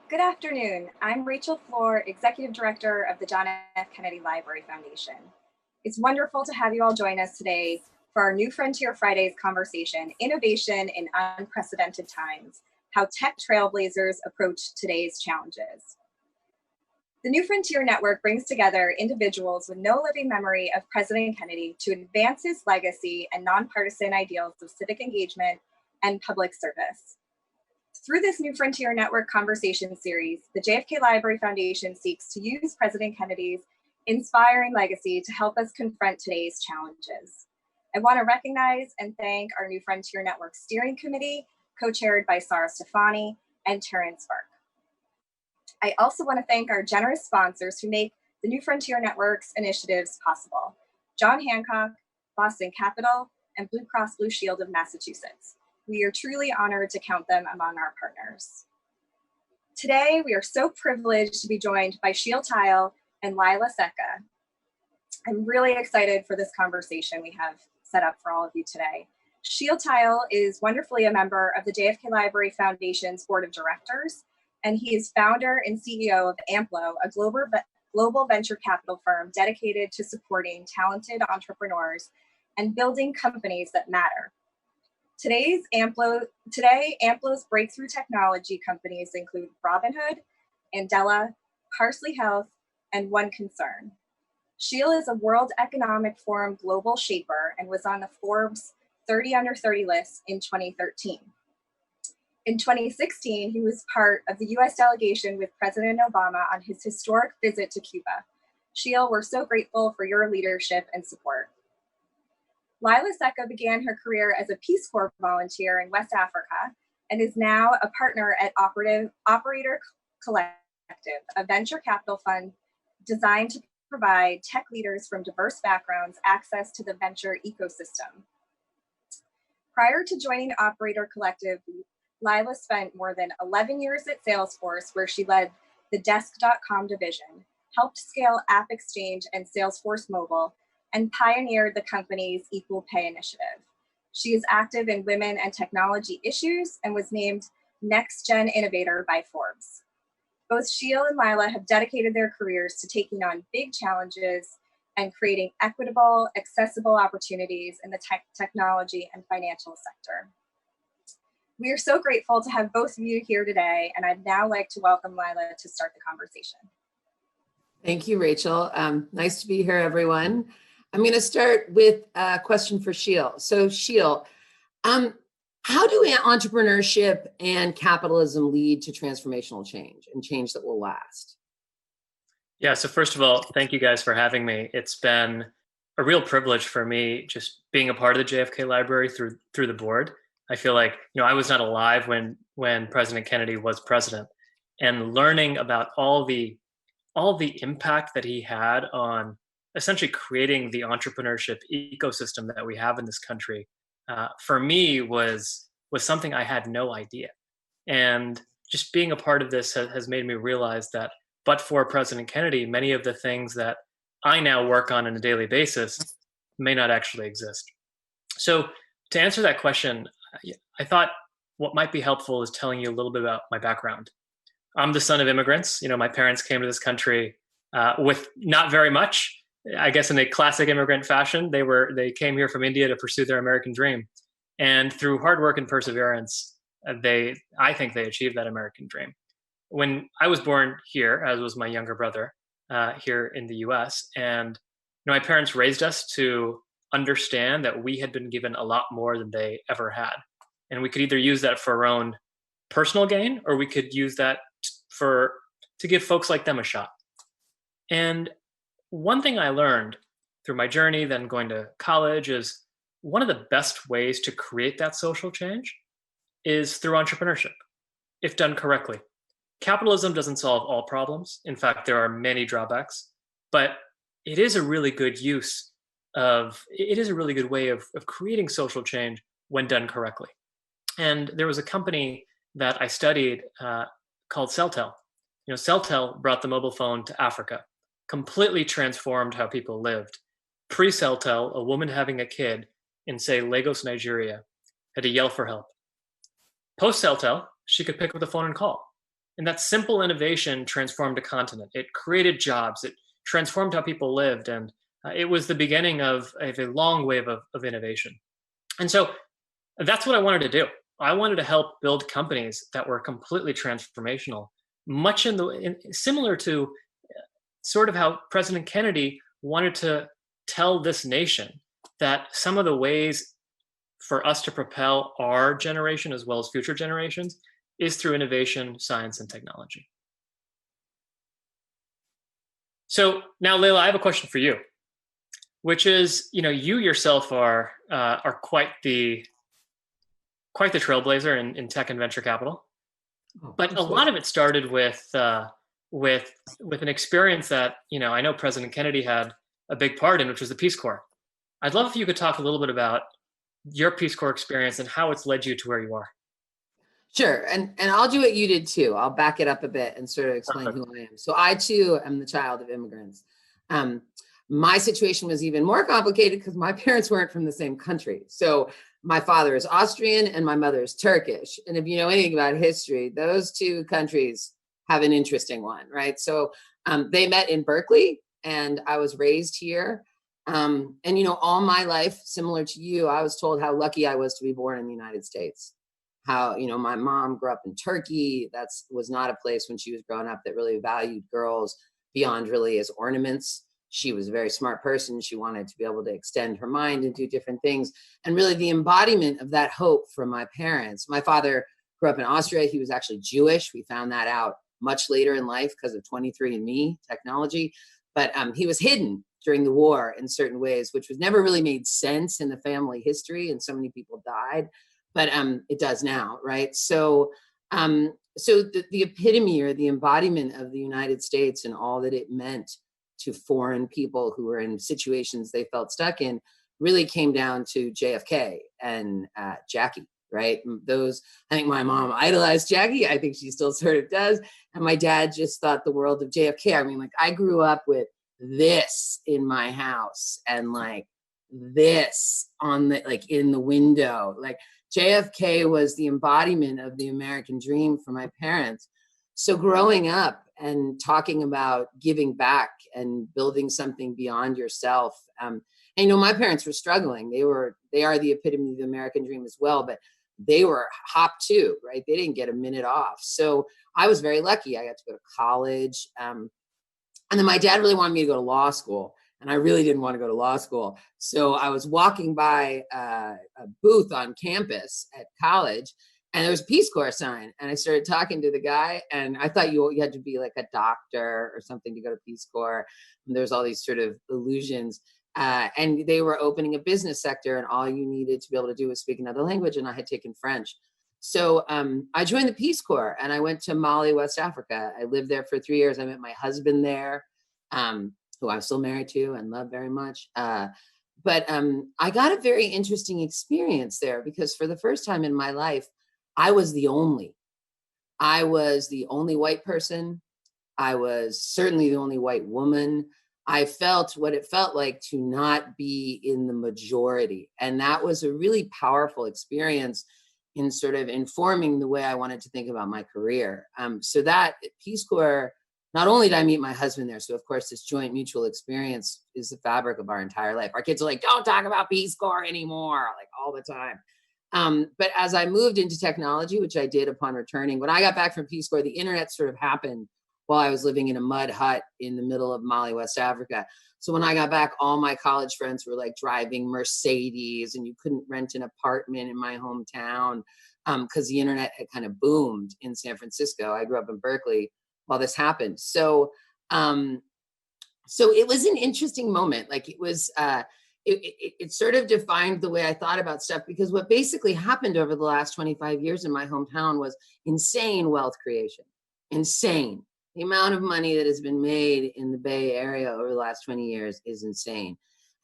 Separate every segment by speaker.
Speaker 1: Good afternoon. I'm Rachel Floor, Executive Director of the John F. Kennedy Library Foundation. It's wonderful to have you all join us today for our New Frontier Fridays conversation, Innovation in Unprecedented Times, How Tech Trailblazers Approach Today's Challenges. The New Frontier Network brings together individuals with no living memory of President Kennedy to advance his legacy and nonpartisan ideals of civic engagement and public service. Through this New Frontier Network conversation series, the JFK Library Foundation seeks to use President Kennedy's inspiring legacy to help us confront today's challenges. I want to recognize and thank our New Frontier Network Steering Committee, co-chaired by Sarah Stefani and Terrence Burke. I also want to thank our generous sponsors who make the New Frontier Network's initiatives possible: John Hancock, Boston Capital, and Blue Cross Blue Shield of Massachusetts. We are truly honored to count them among our partners. Today, we are so privileged to be joined by Sheel Tyle and Leyla Seka. I'm really excited for this conversation we have set up for all of you today. Sheel Tyle is wonderfully a member of the JFK Library Foundation's Board of Directors, and he is founder and CEO of Amplo, a global venture capital firm dedicated to supporting talented entrepreneurs and building companies that matter. Today, Amplo's breakthrough technology companies include Robinhood, Andela, Parsley Health, and One Concern. Sheel is a World Economic Forum global shaper and was on the Forbes 30 Under 30 list in 2013. In 2016, he was part of the US delegation with President Obama on his historic visit to Cuba. Sheel, we're so grateful for your leadership and support. Leyla Seka began her career as a Peace Corps volunteer in West Africa and is now a partner at Operator Collective, a venture capital fund designed to provide tech leaders from diverse backgrounds access to the venture ecosystem. Prior to joining Operator Collective, Leyla spent more than 11 years at Salesforce, where she led the Desk.com division, helped scale AppExchange and Salesforce Mobile, and pioneered the company's Equal Pay initiative. She is active in women and technology issues and was named Next Gen Innovator by Forbes. Both Sheel and Leyla have dedicated their careers to taking on big challenges and creating equitable, accessible opportunities in the technology and financial sector. We are so grateful to have both of you here today, and I'd now like to welcome Leyla to start the conversation.
Speaker 2: Thank you, Rachel. Nice to be here, everyone. I'm going to start with a question for Sheel. So Sheel, how do entrepreneurship and capitalism lead to transformational change and change that will last?
Speaker 3: Yeah, so first of all, thank you guys for having me. It's been a real privilege for me just being a part of the JFK Library through the board. I feel like, I was not alive when President Kennedy was president, and learning about all the impact that he had on essentially creating the entrepreneurship ecosystem that we have in this country, for me was something I had no idea. And just being a part of this has made me realize that, but for President Kennedy, many of the things that I now work on a daily basis may not actually exist. So to answer that question, I thought what might be helpful is telling you a little bit about my background. I'm the son of immigrants. My parents came to this country with not very much. I guess in a classic immigrant fashion, they came here from India to pursue their American dream, and through hard work and perseverance, I think they achieved that American dream. When I was born here, as was my younger brother, here in the U.S., and my parents raised us to understand that we had been given a lot more than they ever had, and we could either use that for our own personal gain, or we could use that to give folks like them a shot. And one thing I learned through my journey, then going to college, is one of the best ways to create that social change is through entrepreneurship, if done correctly. Capitalism doesn't solve all problems. In fact, there are many drawbacks, but it is a really good way of creating social change when done correctly. And there was a company that I studied called Celtel. Celtel brought the mobile phone to Africa, completely transformed how people lived. Pre-Celtel, a woman having a kid in, say, Lagos, Nigeria, had to yell for help. Post-Celtel, she could pick up the phone and call. And that simple innovation transformed a continent. It created jobs. It transformed how people lived. And it was the beginning of a long wave of innovation. And so that's what I wanted to do. I wanted to help build companies that were completely transformational, much similar to sort of how President Kennedy wanted to tell this nation that some of the ways for us to propel our generation as well as future generations is through innovation, science, and technology. So now, Leyla, I have a question for you, which is, you yourself are quite the trailblazer in tech and venture capital, but a lot of it started with an experience that I know President Kennedy had a big part in, which was the Peace Corps. I'd love if you could talk a little bit about your Peace Corps experience and how it's led you to where you are.
Speaker 2: Sure. And I'll do what you did too. I'll back it up a bit and sort of explain who I am. So I too am the child of immigrants. My situation was even more complicated because my parents weren't from the same country. So my father is Austrian and my mother is Turkish. And if you know anything about history, those two countries have an interesting one, right? So they met in Berkeley and I was raised here. And all my life, similar to you, I was told how lucky I was to be born in the United States. How, my mom grew up in Turkey. That was not a place when she was growing up that really valued girls beyond really as ornaments. She was a very smart person. She wanted to be able to extend her mind and do different things. And really the embodiment of that hope from my parents. My father grew up in Austria. He was actually Jewish. We found that out much later in life because of 23andMe technology. But he was hidden during the war in certain ways, which was never really made sense in the family history. And so many people died. But it does now, right? So the epitome or the embodiment of the United States and all that it meant to foreign people who were in situations they felt stuck in really came down to JFK and Jackie, right? I think my mom idolized Jackie. I think she still sort of does. And my dad just thought the world of JFK. I mean, I grew up with this in my house and this on in the window, JFK was the embodiment of the American dream for my parents. So growing up and talking about giving back and building something beyond yourself. And my parents were struggling. They are the epitome of the American dream as well, but they were hopped too, right? They didn't get a minute off. So I was very lucky. I got to go to college. And then my dad really wanted me to go to law school. And I really didn't want to go to law school. So I was walking by a booth on campus at college and there was a Peace Corps sign. And I started talking to the guy and I thought you had to be like a doctor or something to go to Peace Corps. And there's all these sort of illusions. And they were opening a business sector and all you needed to be able to do was speak another language. And I had taken French. So I joined the Peace Corps and I went to Mali, West Africa. I lived there for 3 years. I met my husband there. Who I'm still married to and love very much. But I got a very interesting experience there because for the first time in my life, I was the only white person. I was certainly the only white woman. I felt what it felt like to not be in the majority. And that was a really powerful experience in sort of informing the way I wanted to think about my career. So that Peace Corps, not only did I meet my husband there, so of course this joint mutual experience is the fabric of our entire life. Our kids are like, don't talk about Peace Corps anymore, all the time. But as I moved into technology, which I did upon returning, when I got back from Peace Corps, the internet sort of happened while I was living in a mud hut in the middle of Mali, West Africa. So when I got back, all my college friends were driving Mercedes and you couldn't rent an apartment in my hometown because the internet had kind of boomed in San Francisco. I grew up in Berkeley while this happened. So it was an interesting moment. It sort of defined the way I thought about stuff because what basically happened over the last 25 years in my hometown was insane wealth creation, insane. The amount of money that has been made in the Bay Area over the last 20 years is insane.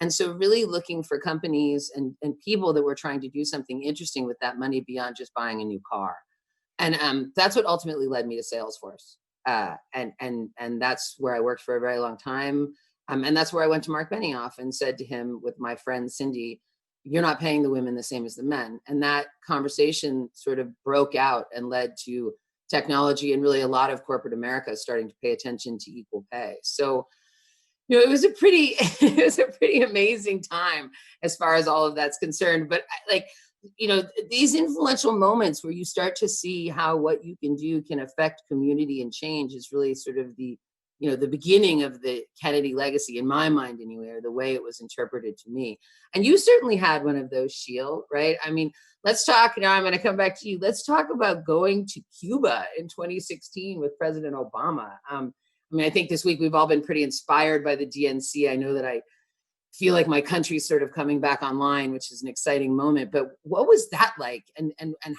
Speaker 2: And so really looking for companies and people that were trying to do something interesting with that money beyond just buying a new car. And that's what ultimately led me to Salesforce. And that's where I worked for a very long time. And that's where I went to Mark Benioff and said to him with my friend Cindy, you're not paying the women the same as the men. And that conversation sort of broke out and led to technology and really a lot of corporate America starting to pay attention to equal pay. So, it was a pretty amazing time as far as all of that's concerned. But like, these influential moments where you start to see how what you can do can affect community and change is really sort of the beginning of the Kennedy legacy in my mind anyway, or the way it was interpreted to me. And you certainly had one of those, Sheel, right? I mean, let's talk, now I'm going to come back to you. Let's talk about going to Cuba in 2016 with President Obama. I think this week we've all been pretty inspired by the DNC. I know that I feel like my country's sort of coming back online, which is an exciting moment. But what was that like? And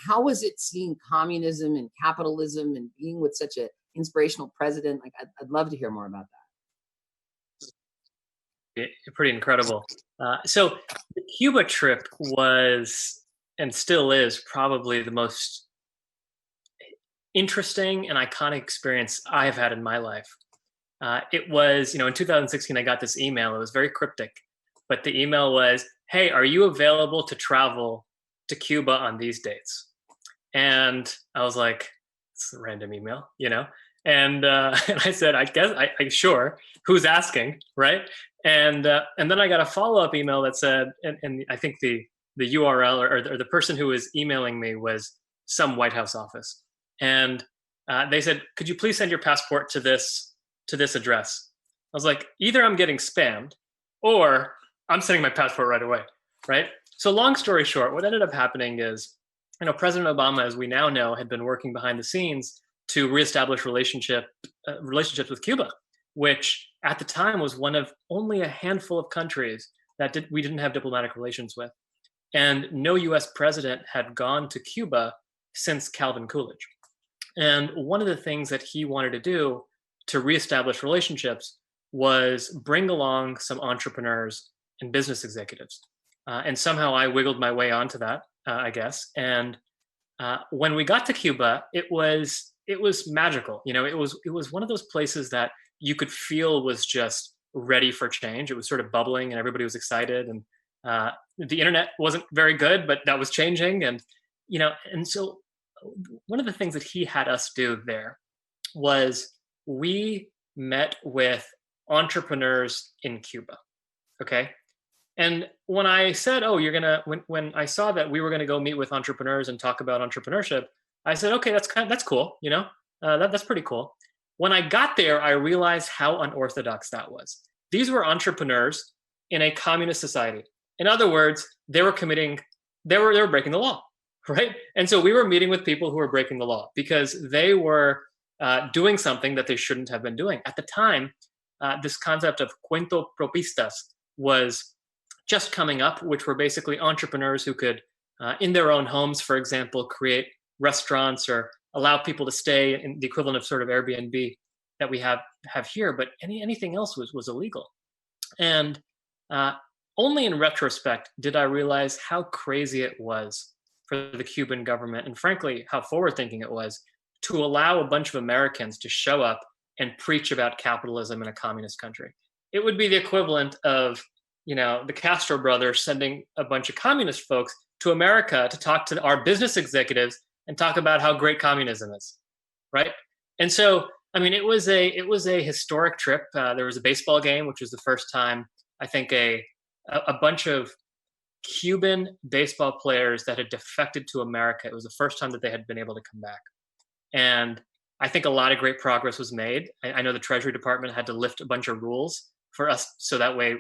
Speaker 2: how was it seeing communism and capitalism and being with such an inspirational president? Like, I'd love to hear more about that.
Speaker 3: Pretty incredible. So the Cuba trip was, and still is, probably the most interesting and iconic experience I have had in my life. It was, in 2016, I got this email. It was very cryptic, but the email was, "Hey, are you available to travel to Cuba on these dates?" And I was like, it's a random email, And I said, I guess, I sure. Who's asking, right? And then I got a follow-up email that said, and I think the URL or the person who was emailing me was some White House office, and they said, "Could you please send your passport to this address?" I was like, either I'm getting spammed, or I'm sending my passport right away, right? So long story short, what ended up happening is, President Obama, as we now know, had been working behind the scenes to reestablish relationships with Cuba, which at the time was one of only a handful of countries that we didn't have diplomatic relations with. And no US president had gone to Cuba since Calvin Coolidge. And one of the things that he wanted to do to reestablish relationships was bring along some entrepreneurs and business executives. And somehow I wiggled my way onto that, I guess. And when we got to Cuba, it was magical. It was one of those places that you could feel was just ready for change. It was sort of bubbling, and everybody was excited. And the internet wasn't very good, but that was changing. And and so one of the things that he had us do there was we met with entrepreneurs in Cuba. Okay. And when I said, "Oh, when I saw that we were gonna go meet with entrepreneurs and talk about entrepreneurship," I said, "Okay, that's cool. That's pretty cool." When I got there, I realized how unorthodox that was. These were entrepreneurs in a communist society. In other words, they were breaking the law, right? And so we were meeting with people who were breaking the law because they were doing something that they shouldn't have been doing. At the time, this concept of cuento propistas was just coming up, which were basically entrepreneurs who could, in their own homes, for example, create restaurants or allow people to stay in the equivalent of sort of Airbnb that we have here. But anything else was illegal. And only in retrospect did I realize how crazy it was for the Cuban government, and frankly, how forward-thinking it was to allow a bunch of Americans to show up and preach about capitalism in a communist country. It would be the equivalent of the Castro brothers sending a bunch of communist folks to America to talk to our business executives and talk about how great communism is, right? And so, it was a historic trip. There was a baseball game, which was the first time I think a bunch of Cuban baseball players that had defected to America. It was the first time that they had been able to come back, and I think a lot of great progress was made. I know the Treasury Department had to lift a bunch of rules for us, so that way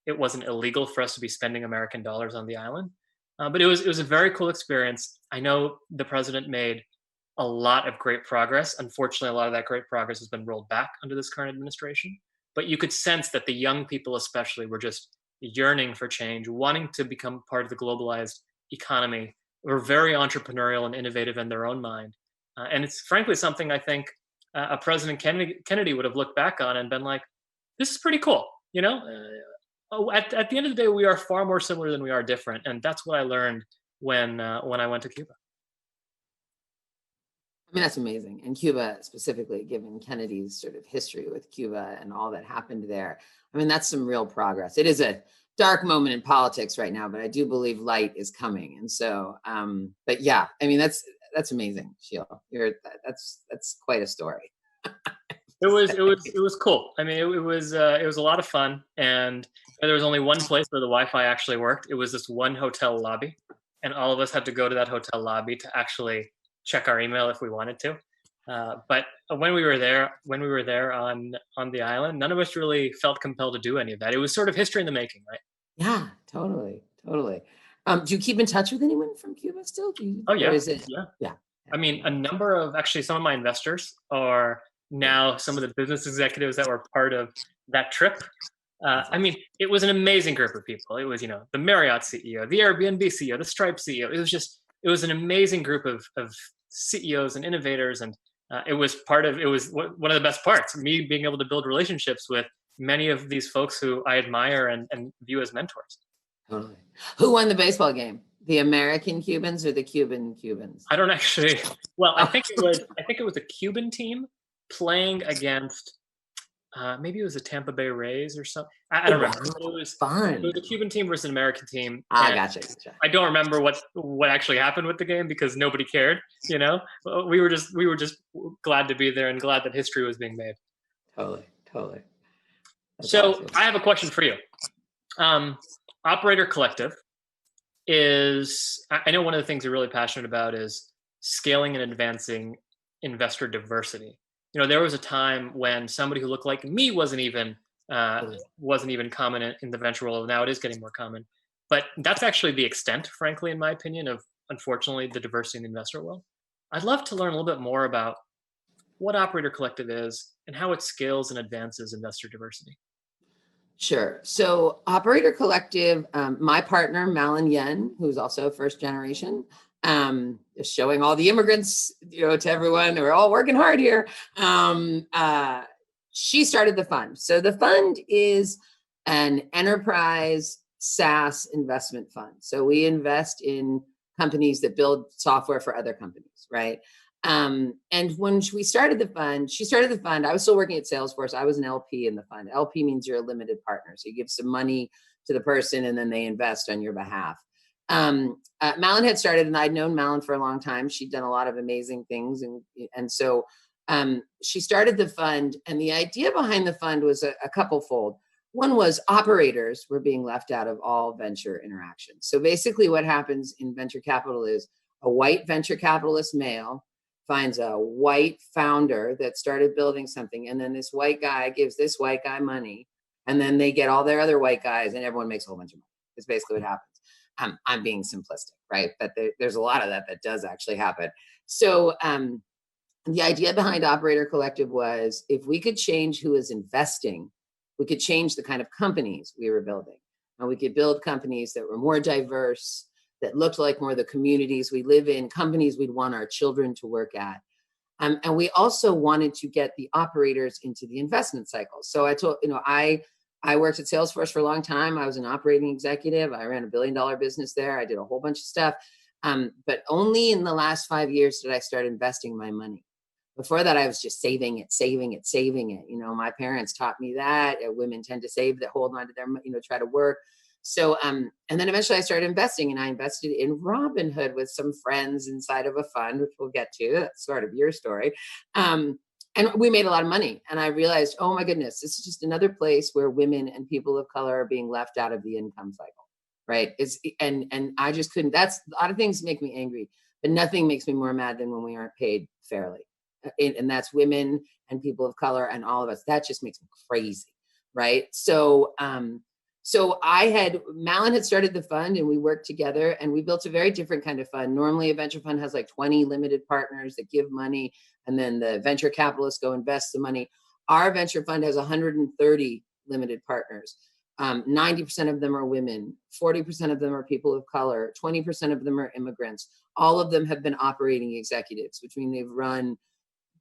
Speaker 3: it wasn't illegal for us to be spending American dollars on the island. But it was a very cool experience. I know the president made a lot of great progress. Unfortunately, a lot of that great progress has been rolled back under this current administration. But you could sense that the young people especially were just yearning for change, wanting to become part of the globalized economy, were very entrepreneurial and innovative in their own mind. And it's frankly something I think a President Kennedy would have looked back on and been like, this is pretty cool, At the end of the day, we are far more similar than we are different, and that's what I learned when I went to Cuba.
Speaker 2: That's amazing. And Cuba specifically, given Kennedy's sort of history with Cuba and all that happened there. That's some real progress. It is a dark moment in politics right now, but I do believe light is coming. And so, but yeah, That's amazing, Sheel. That's quite a story.
Speaker 3: It was cool. I mean, it was a lot of fun, and there was only one place where the Wi-Fi actually worked. It was this one hotel lobby, and all of us had to go to that hotel lobby to actually check our email if we wanted to. But when we were there on the island, none of us really felt compelled to do any of that. It was sort of history in the making, right?
Speaker 2: Yeah, totally. Do you keep in touch with anyone from Cuba still?
Speaker 3: Oh yeah,
Speaker 2: or is it?
Speaker 3: yeah. I mean, some of my investors are now some of the business executives that were part of that trip. I mean, it was an amazing group of people. It was, the Marriott CEO, the Airbnb CEO, the Stripe CEO. It was an amazing group of CEOs and innovators, and it was one of the best parts. Me being able to build relationships with many of these folks who I admire and view as mentors.
Speaker 2: Totally. Who won the baseball game? The American Cubans or the Cuban Cubans?
Speaker 3: I don't actually. Well, I think it was a Cuban team playing against. Maybe it was the Tampa Bay Rays or something. I don't remember. It was
Speaker 2: fun.
Speaker 3: It was a Cuban team versus an American team.
Speaker 2: Gotcha.
Speaker 3: I don't remember what actually happened with the game because nobody cared. We were just glad to be there and glad that history was being made.
Speaker 2: Totally. That's
Speaker 3: So
Speaker 2: awesome.
Speaker 3: I have a question for you. Operator Collective is. I know one of the things you're really passionate about is scaling and advancing investor diversity. There was a time when somebody who looked like me wasn't even common in the venture world. Now it is getting more common, but that's actually the extent, frankly, in my opinion, of unfortunately the diversity in the investor world. I'd love to learn a little bit more about what Operator Collective is and how it scales and advances investor diversity.
Speaker 2: Sure. So Operator Collective, my partner, Malin Yen, who's also first generation, is showing all the immigrants, to everyone. We're all working hard here. She started the fund. So the fund is an enterprise SaaS investment fund. So we invest in companies that build software for other companies, right? And when she started the fund, I was still working at Salesforce. I was an LP in the fund. LP means you're a limited partner. So you give some money to the person and then they invest on your behalf. Malin had started, and I'd known Malin for a long time. She'd done a lot of amazing things. And so she started the fund, and the idea behind the fund was a couple fold. One was operators were being left out of all venture interactions. So basically what happens in venture capital is a white venture capitalist male finds a white founder that started building something. And then this white guy gives this white guy money. And then they get all their other white guys and everyone makes a whole bunch of money. It's basically what happens. I'm being simplistic, right? But there's a lot of that does actually happen. So the idea behind Operator Collective was if we could change who is investing, we could change the kind of companies we were building. And we could build companies that were more diverse, that looked like more the communities we live in, companies we'd want our children to work at. And we also wanted to get the operators into the investment cycle. So I worked at Salesforce for a long time. I was an operating executive. I ran $1 billion business there. I did a whole bunch of stuff. But only in the last 5 years did I start investing my money. Before that, I was just saving it. My parents taught me that women tend to save, that hold on to their, try to work. So, and then eventually I started investing, and I invested in Robinhood with some friends inside of a fund, which we'll get to. That's sort of your story. And we made a lot of money. And I realized, oh my goodness, this is just another place where women and people of color are being left out of the income cycle, right? And I just couldn't. That's a lot of things make me angry, but nothing makes me more mad than when we aren't paid fairly. And that's women and people of color and all of us. That just makes me crazy, right? So Malin had started the fund, and we worked together, and we built a very different kind of fund. Normally a venture fund has like 20 limited partners that give money, and then the venture capitalists go invest the money. Our venture fund has 130 limited partners. 90% of them are women, 40% of them are people of color, 20% of them are immigrants. All of them have been operating executives, which means they've run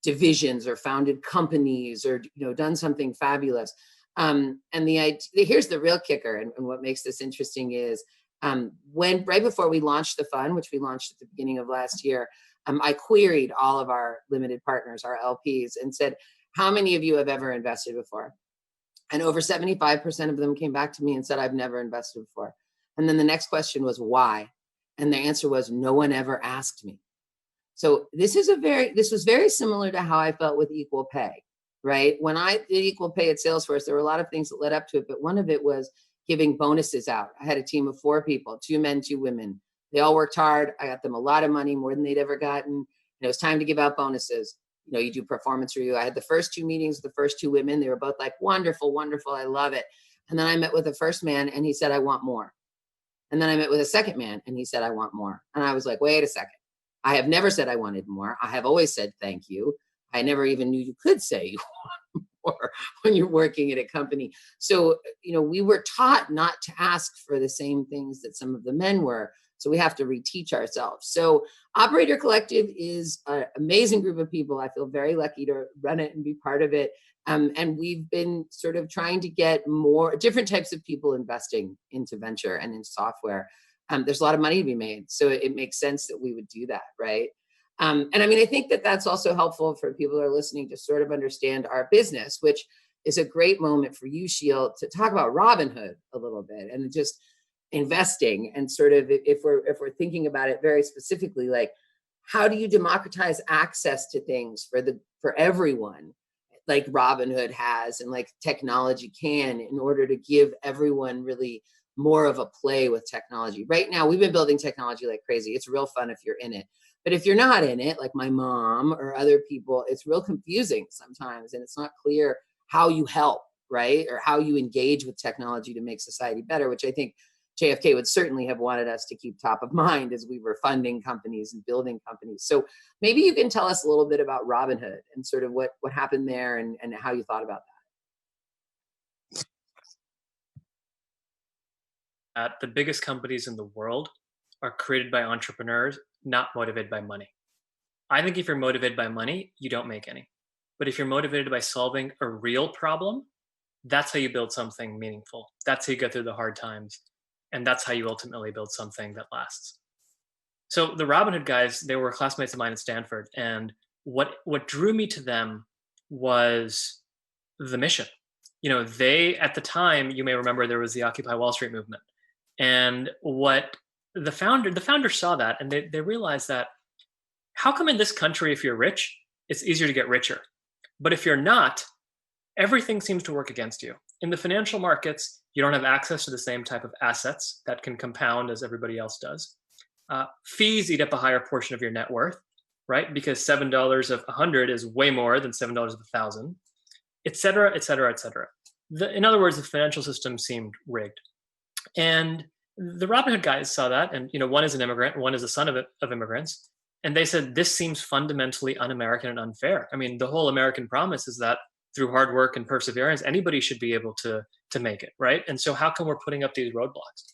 Speaker 2: divisions or founded companies or done something fabulous. And here's the real kicker, and what makes this interesting is right before we launched the fund, which we launched at the beginning of last year, I queried all of our limited partners, our LPs, and said, how many of you have ever invested before? And over 75% of them came back to me and said, I've never invested before. And then the next question was, why? And the answer was, no one ever asked me. So this was very similar to how I felt with equal pay, right? When I did equal pay at Salesforce, there were a lot of things that led up to it, but one of it was giving bonuses out. I had a team of 4 people, 2 men, 2 women. They all worked hard. I got them a lot of money, more than they'd ever gotten. And it was time to give out bonuses. You do performance review. I had the first 2 meetings with the first 2 women. They were both like, wonderful, wonderful. I love it. And then I met with the first man and he said, I want more. And then I met with a second man and he said, I want more. And I was like, wait a second. I have never said I wanted more. I have always said, thank you. I never even knew you could say you want more when you're working at a company. So, we were taught not to ask for the same things that some of the men were. So we have to reteach ourselves. So Operator Collective is an amazing group of people. I feel very lucky to run it and be part of it. And we've been sort of trying to get more different types of people investing into venture and in software. There's a lot of money to be made. So it makes sense that we would do that, right? And I mean, I think that that's also helpful for people who are listening to sort of understand our business, which is a great moment for you, Sheel, to talk about Robinhood a little bit and just investing and sort of if we're thinking about it very specifically, like how do you democratize access to things for everyone, like Robinhood has and like technology can, in order to give everyone really more of a play with technology. Right now, we've been building technology like crazy. It's real fun if you're in it. But if you're not in it, like my mom or other people, it's real confusing sometimes. And it's not clear how you help, right? Or how you engage with technology to make society better, which I think JFK would certainly have wanted us to keep top of mind as we were funding companies and building companies. So maybe you can tell us a little bit about Robinhood and sort of what happened there and how you thought about
Speaker 3: that. The biggest companies in the world are created by entrepreneurs, not motivated by money. I think if you're motivated by money, you don't make any. But if you're motivated by solving a real problem, that's how you build something meaningful. That's how you get through the hard times. And that's how you ultimately build something that lasts. So the Robinhood guys, they were classmates of mine at Stanford. And what drew me to them was the mission. They, at the time, you may remember there was the Occupy Wall Street movement. And what the founder saw that, and they realized that, how come in this country, if you're rich, it's easier to get richer? But if you're not, everything seems to work against you. In the financial markets, you don't have access to the same type of assets that can compound as everybody else does. Fees eat up a higher portion of your net worth, right? Because $7 of 100 is way more than $7 of 1,000, et cetera, et cetera, et cetera. In other words, the financial system seemed rigged. And the Robinhood guys saw that, and one is an immigrant, one is a son of immigrants, and they said, this seems fundamentally un-American and unfair. I mean, the whole American promise is that through hard work and perseverance, anybody should be able to make it, right? And so how come we're putting up these roadblocks?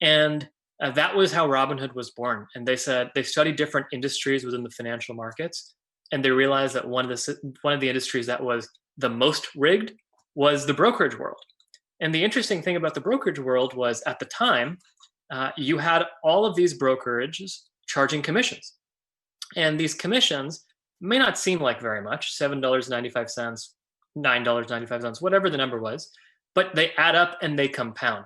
Speaker 3: And that was how Robinhood was born. And they said they studied different industries within the financial markets, and they realized that one of the industries that was the most rigged was the brokerage world. And the interesting thing about the brokerage world was, at the time, you had all of these brokerages charging commissions. And these commissions may not seem like very much, $7.95, $9.95, whatever the number was, but they add up and they compound.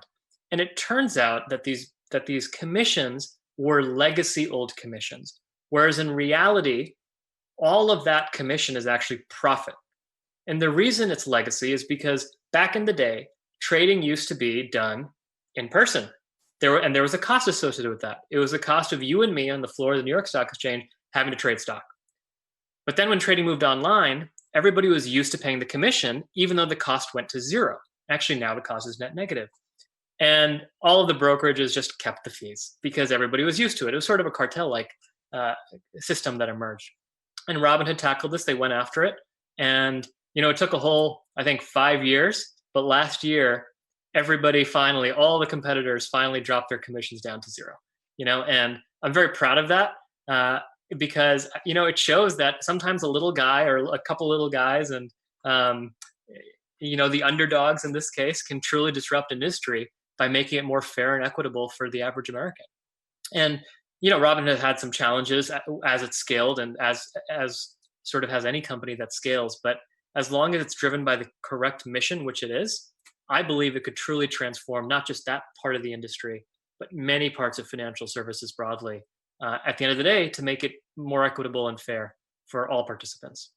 Speaker 3: And it turns out that these commissions were legacy old commissions, whereas in reality, all of that commission is actually profit. And the reason it's legacy is because back in the day, trading used to be done in person. There was a cost associated with that. It was the cost of you and me on the floor of the New York Stock Exchange having to trade stock. But then when trading moved online, everybody was used to paying the commission, even though the cost went to zero. Actually, now the cost is net negative. And all of the brokerages just kept the fees because everybody was used to it. It was sort of a cartel-like system that emerged. And Robinhood tackled this. They went after it. And, it took a whole, I think, 5 years. But last year, everybody finally, all the competitors finally dropped their commissions down to zero. And I'm very proud of that because, it shows that sometimes a little guy or a couple little guys and, the underdogs in this case can truly disrupt industry by making it more fair and equitable for the average American. And, Robinhood had some challenges as it scaled and as sort of has any company that scales. But as long as it's driven by the correct mission, which it is, I believe it could truly transform not just that part of the industry, but many parts of financial services broadly at the end of the day to make it more equitable and fair for all participants.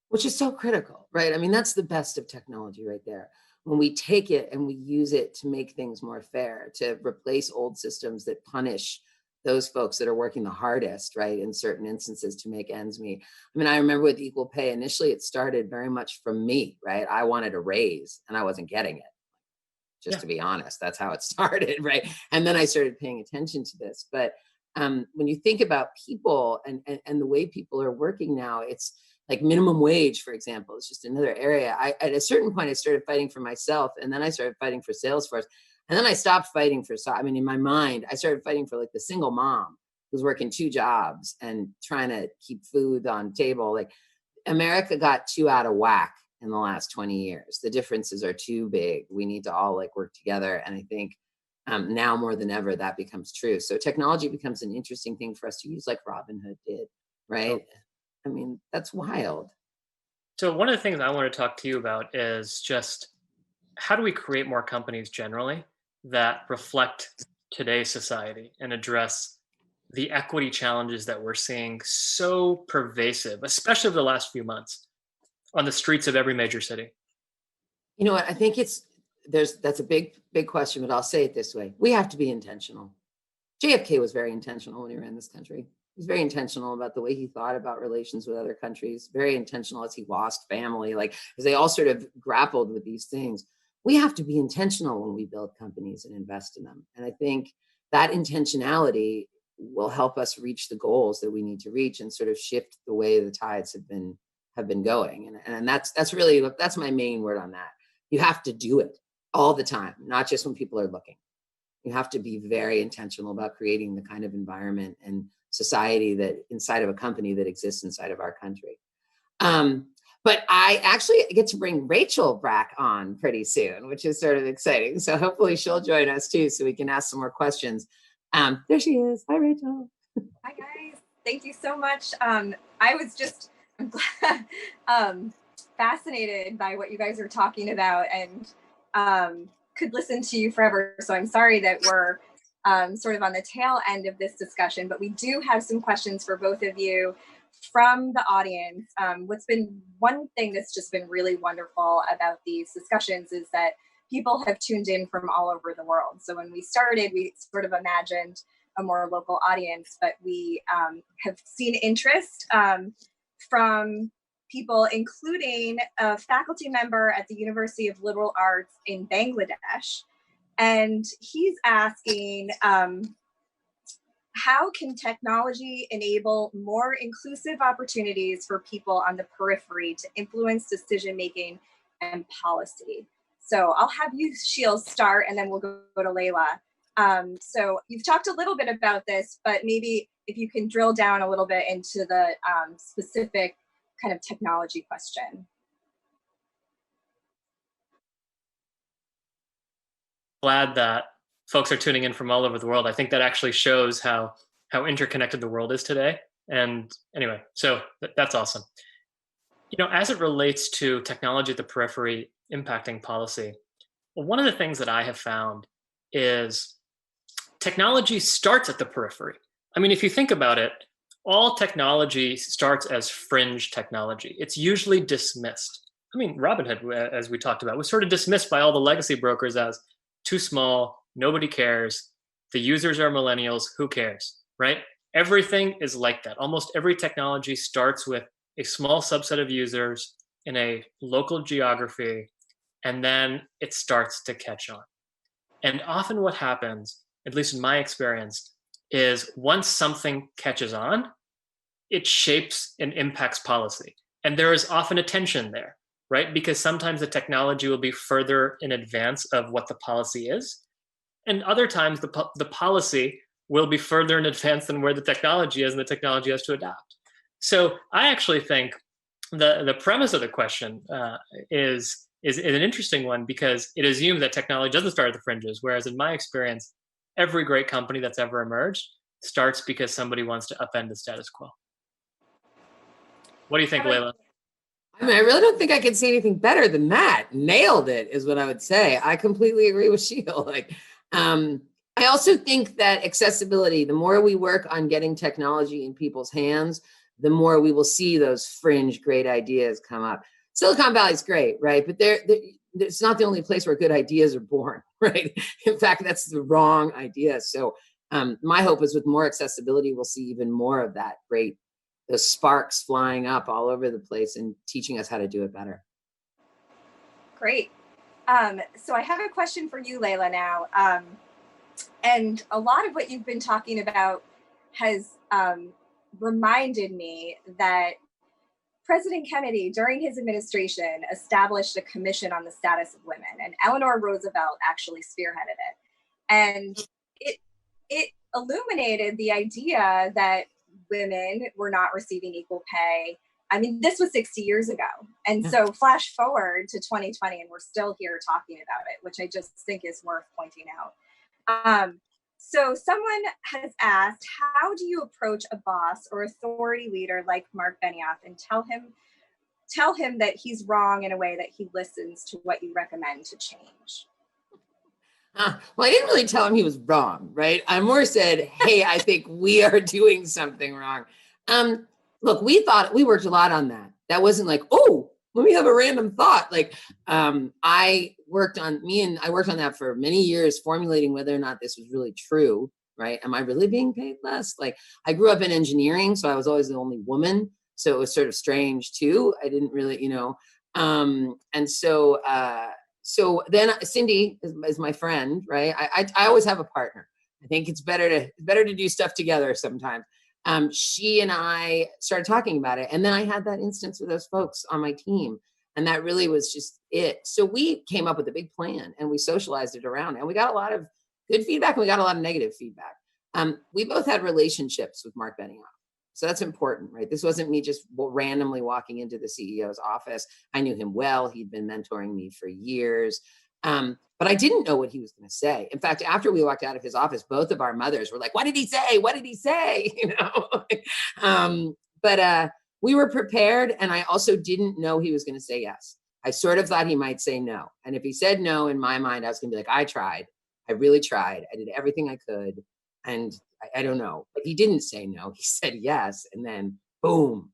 Speaker 2: Which is so critical, right? I mean, that's the best of technology right there. When we take it and we use it to make things more fair, to replace old systems that punish those folks that are working the hardest, right, in certain instances to make ends meet. I mean, I remember with equal pay, initially it started very much from me, right? I wanted a raise and I wasn't getting it. Just to be honest, that's how it started, right? And then I started paying attention to this. But when you think about people and the way people are working now, it's like minimum wage, for example, is just another area. At a certain point, I started fighting for myself, and then I started fighting for Salesforce. And then I stopped fighting for, I mean, in my mind, I started fighting for like the single mom who's working 2 jobs and trying to keep food on table. Like America got too out of whack in the last 20 years. The differences are too big. We need to all like work together. And I think now more than ever, that becomes true. So technology becomes an interesting thing for us to use, like Robinhood did, right? Oh. I mean, that's wild.
Speaker 3: So one of the things I want to talk to you about is just how do we create more companies generally that reflect today's society and address the equity challenges that we're seeing so pervasive, especially over the last few months on the streets of every major city?
Speaker 2: You know what? I think that's a big question, but I'll say it this way. We have to be intentional. JFK was very intentional when he ran this country. He was very intentional about the way he thought about relations with other countries, very intentional as he lost family, like, because they all sort of grappled with these things. We have to be intentional when we build companies and invest in them. And I think that intentionality will help us reach the goals that we need to reach and sort of shift the way the tides have been going. And that's my main word on that. You have to do it all the time, not just when people are looking. You have to be very intentional about creating the kind of environment and society that inside of a company that exists inside of our country. But I actually get to bring Rachel back on pretty soon, which is sort of exciting. So hopefully she'll join us too, so we can ask some more questions. There she is. Hi, Rachel.
Speaker 1: Hi, guys. Thank you so much. I was just fascinated by what you guys are talking about and could listen to you forever. So I'm sorry that we're sort of on the tail end of this discussion, but we do have some questions for both of you from the audience. What's been one thing that's just been really wonderful about these discussions is that people have tuned in from all over the world. So when we started, we sort of imagined a more local audience, but we have seen interest from people, including a faculty member at the University of Liberal Arts in Bangladesh. And he's asking, how can technology enable more inclusive opportunities for people on the periphery to influence decision-making and policy? So I'll have you, Sheel, start, and then we'll go to Leyla. So you've talked a little bit about this, but maybe if you can drill down a little bit into the specific kind of technology question.
Speaker 3: Glad that folks are tuning in from all over the world. I think that actually shows how interconnected the world is today. And anyway, so that's awesome. You know, as it relates to technology at the periphery impacting policy, well, one of the things that I have found is technology starts at the periphery. I mean, if you think about it, all technology starts as fringe technology. It's usually dismissed. I mean, Robinhood, as we talked about, was sort of dismissed by all the legacy brokers as too small, nobody cares, the users are millennials, who cares, right? Everything is like that. Almost every technology starts with a small subset of users in a local geography, and then it starts to catch on. And often what happens, at least in my experience, is once something catches on, it shapes and impacts policy. And there is often a tension there, right? Because sometimes the technology will be further in advance of what the policy is. And other times the policy will be further in advance than where the technology is, and the technology has to adapt. So I actually think the premise of the question is an interesting one, because it assumes that technology doesn't start at the fringes, whereas in my experience, every great company that's ever emerged starts because somebody wants to upend the status quo. What do you think, Leyla?
Speaker 2: I mean, I really don't think I can say anything better than that. Nailed it, is what I would say. I completely agree with Sheel. Like, I also think that accessibility, the more we work on getting technology in people's hands, the more we will see those fringe great ideas come up. Silicon Valley is great, right? But it's not the only place where good ideas are born, right? In fact, that's the wrong idea. So my hope is with more accessibility, we'll see even more of that great, the sparks flying up all over the place and teaching us how to do it better.
Speaker 1: Great. So I have a question for you, Leyla, now. And a lot of what you've been talking about has reminded me that President Kennedy, during his administration, established a commission on the status of women, and Eleanor Roosevelt actually spearheaded it. And it illuminated the idea that women were not receiving equal pay. I mean, this was 60 years ago. And so flash forward to 2020, and we're still here talking about it, which I just think is worth pointing out. So someone has asked, how do you approach a boss or authority leader like Mark Benioff and tell him that he's wrong in a way that he listens to what you recommend to change?
Speaker 2: Well, I didn't really tell him he was wrong, right? I more said, hey, I think we are doing something wrong. Look, we worked a lot on that. That wasn't like, oh, let me have a random thought. Like, I worked on that for many years, formulating whether or not this was really true, right? Am I really being paid less? Like, I grew up in engineering, so I was always the only woman. So it was sort of strange too. I didn't really, and so then Cindy is my friend, right? I always have a partner. I think it's better to do stuff together sometimes. She and I started talking about it. And then I had that instance with those folks on my team. And that really was just it. So we came up with a big plan and we socialized it around. And we got a lot of good feedback and we got a lot of negative feedback. We both had relationships with Mark Benioff. So that's important, right? This wasn't me just randomly walking into the CEO's office. I knew him well. He'd been mentoring me for years. But I didn't know what he was going to say. In fact, after we walked out of his office, both of our mothers were like, what did he say? What did he say? But we were prepared. And I also didn't know he was going to say yes. I sort of thought he might say no. And if he said no, in my mind, I was going to be like, I tried. I really tried. I did everything I could. And I don't know, but he didn't say no. He said yes. And then boom,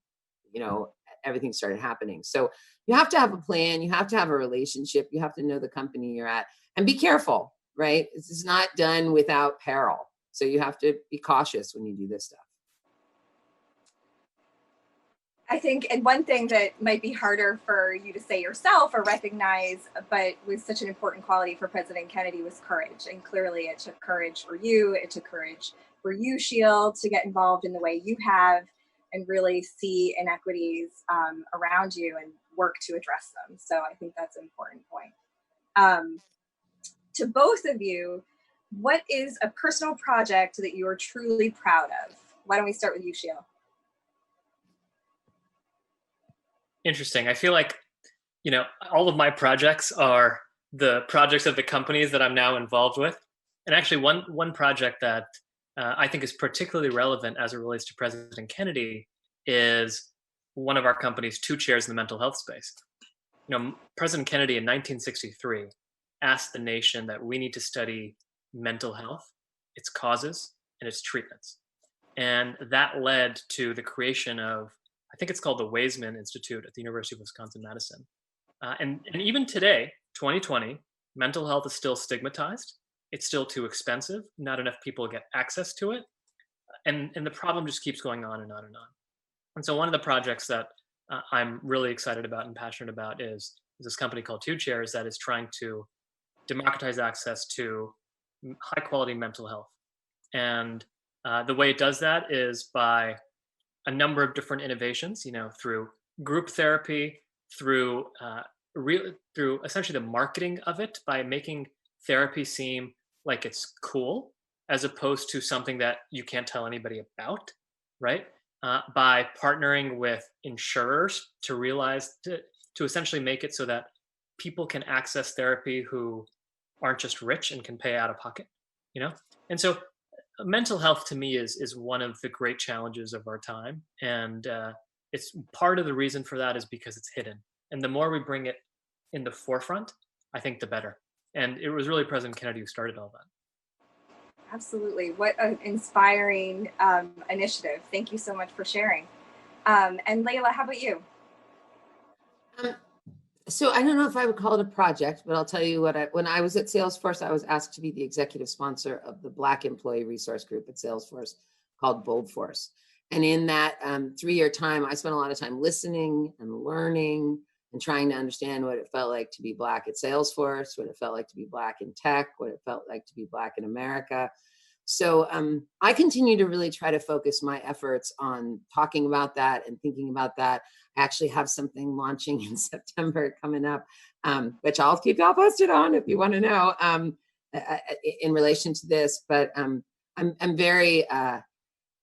Speaker 2: everything started happening. So you have to have a plan. You have to have a relationship. You have to know the company you're at and be careful, right? This is not done without peril. So you have to be cautious when you do this stuff.
Speaker 1: I think, and one thing that might be harder for you to say yourself or recognize, but was such an important quality for President Kennedy, was courage. And clearly it took courage for you. It took courage for you, Sheel, to get involved in the way you have and really see inequities around you and work to address them. So I think that's an important point. To both of you, what is a personal project that you are truly proud of? Why don't we start with you, Sheel?
Speaker 3: Interesting. I feel like, all of my projects are the projects of the companies that I'm now involved with. And actually one project that I think is particularly relevant as it relates to President Kennedy is one of our companies, Two Chairs in the mental health space. President Kennedy in 1963 asked the nation that we need to study mental health, its causes, and its treatments. And that led to the creation of, I think it's called the Weizmann Institute at the University of Wisconsin-Madison. And even today, 2020, mental health is still stigmatized. It's still too expensive. Not enough people get access to it. And the problem just keeps going on and on and on. And so one of the projects that I'm really excited about and passionate about is this company called Two Chairs that is trying to democratize access to high quality mental health. And the way it does that is by a number of different innovations, through group therapy, through essentially the marketing of it, by making therapy seem like it's cool, as opposed to something that you can't tell anybody about, right? By partnering with insurers to essentially make it so that people can access therapy who aren't just rich and can pay out of pocket, And so mental health to me is one of the great challenges of our time. And it's part of the reason for that is because it's hidden. And the more we bring it in the forefront, I think the better. And it was really President Kennedy who started all that.
Speaker 1: Absolutely. What an inspiring initiative. Thank you so much for sharing. And Leyla, how about you?
Speaker 2: So I don't know if I would call it a project, but I'll tell you when I was at Salesforce, I was asked to be the executive sponsor of the Black employee resource group at Salesforce called Bold Force. And in that 3-year time, I spent a lot of time listening and learning and trying to understand what it felt like to be Black at Salesforce, what it felt like to be Black in tech, what it felt like to be Black in America. So I continue to really try to focus my efforts on talking about that and thinking about that. I actually have something launching in September coming up, which I'll keep y'all posted on if you want to know in relation to this. But I'm very,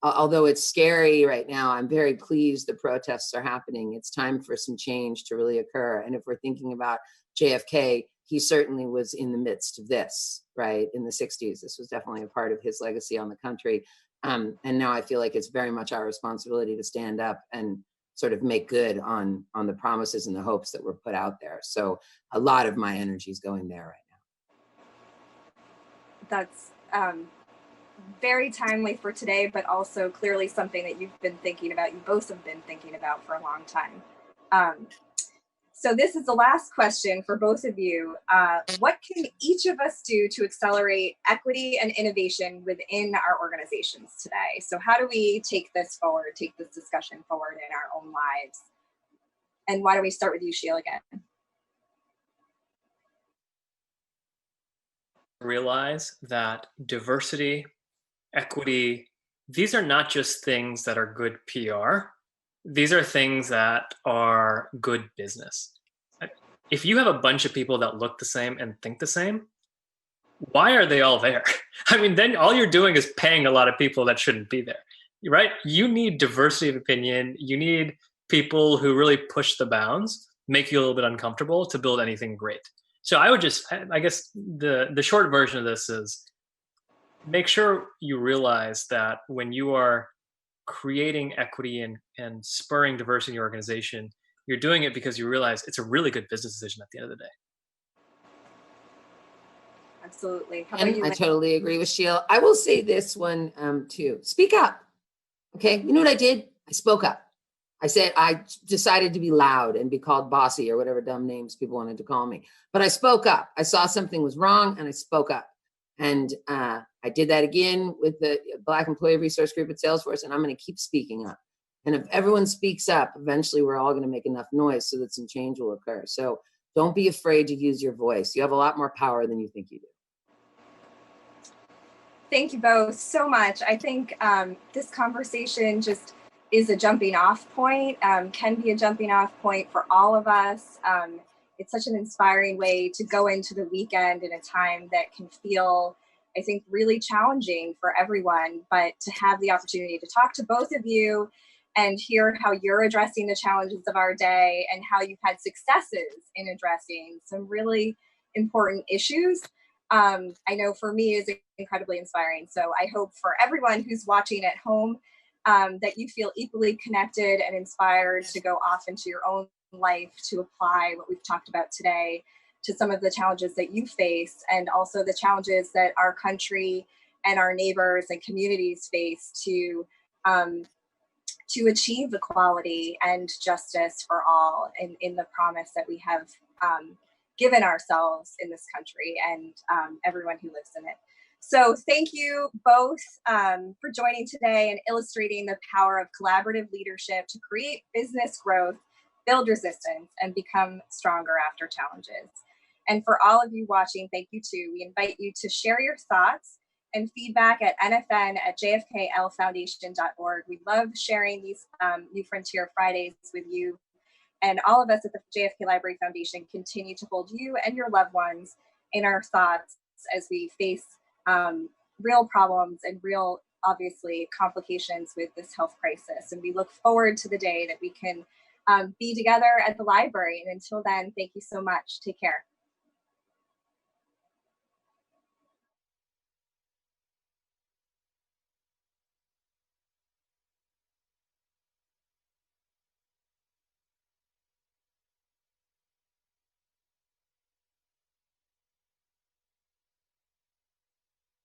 Speaker 2: although it's scary right now, I'm very pleased the protests are happening. It's time for some change to really occur. And if we're thinking about JFK, he certainly was in the midst of this, right? In the 60s, this was definitely a part of his legacy on the country. And now I feel like it's very much our responsibility to stand up and sort of make good on the promises and the hopes that were put out there. So a lot of my energy is going there right now.
Speaker 1: That's very timely for today, but also clearly something that you've been thinking about. You both have been thinking about for a long time. So this is the last question for both of you. What can each of us do to accelerate equity and innovation within our organizations today? So how do we take this forward, take this discussion forward in our own lives? And why don't we start with you, Sheel, again?
Speaker 3: Realize that diversity, equity, these are not just things that are good PR. These are things that are good business. If you have a bunch of people that look the same and think the same, why are they all there? I mean, then all you're doing is paying a lot of people that shouldn't be there, right? You need diversity of opinion. You need people who really push the bounds, make you a little bit uncomfortable to build anything great. So I would just, I guess the short version of this is make sure you realize that when you are creating equity and spurring diversity in your organization, you're doing it because you realize it's a really good business decision at the end of the day.
Speaker 1: Absolutely. How
Speaker 2: And
Speaker 1: about you,
Speaker 2: I
Speaker 1: Lynn?
Speaker 2: totally agree with Sheel. I will say this one too. Speak up. Okay. You know what I did? I spoke up. I said, I decided to be loud and be called bossy or whatever dumb names people wanted to call me. But I spoke up. I saw something was wrong and I spoke up. And I did that again with the Black Employee Resource Group at Salesforce. And I'm going to keep speaking up. And if everyone speaks up, eventually we're all going to make enough noise so that some change will occur. So don't be afraid to use your voice. You have a lot more power than you think you do.
Speaker 1: Thank you both so much. I think this conversation just is a jumping off point, can be a jumping off point for all of us. It's such an inspiring way to go into the weekend in a time that can feel, I think, really challenging for everyone, but to have the opportunity to talk to both of you and hear how you're addressing the challenges of our day and how you've had successes in addressing some really important issues. I know for me is incredibly inspiring. So I hope for everyone who's watching at home that you feel equally connected and inspired to go off into your own life to apply what we've talked about today to some of the challenges that you face and also the challenges that our country and our neighbors and communities face to achieve equality and justice for all in the promise that we have given ourselves in this country and everyone who lives in it. So thank you both for joining today and illustrating the power of collaborative leadership to create business growth, build resistance, and become stronger after challenges. And for all of you watching, thank you too. We invite you to share your thoughts and feedback at nfn@jfklfoundation.org. We love sharing these New Frontier Fridays with you. And all of us at the JFK Library Foundation continue to hold you and your loved ones in our thoughts as we face real problems and real, obviously, complications with this health crisis. And we look forward to the day that we can be together at the library. And until then, thank you so much. Take care.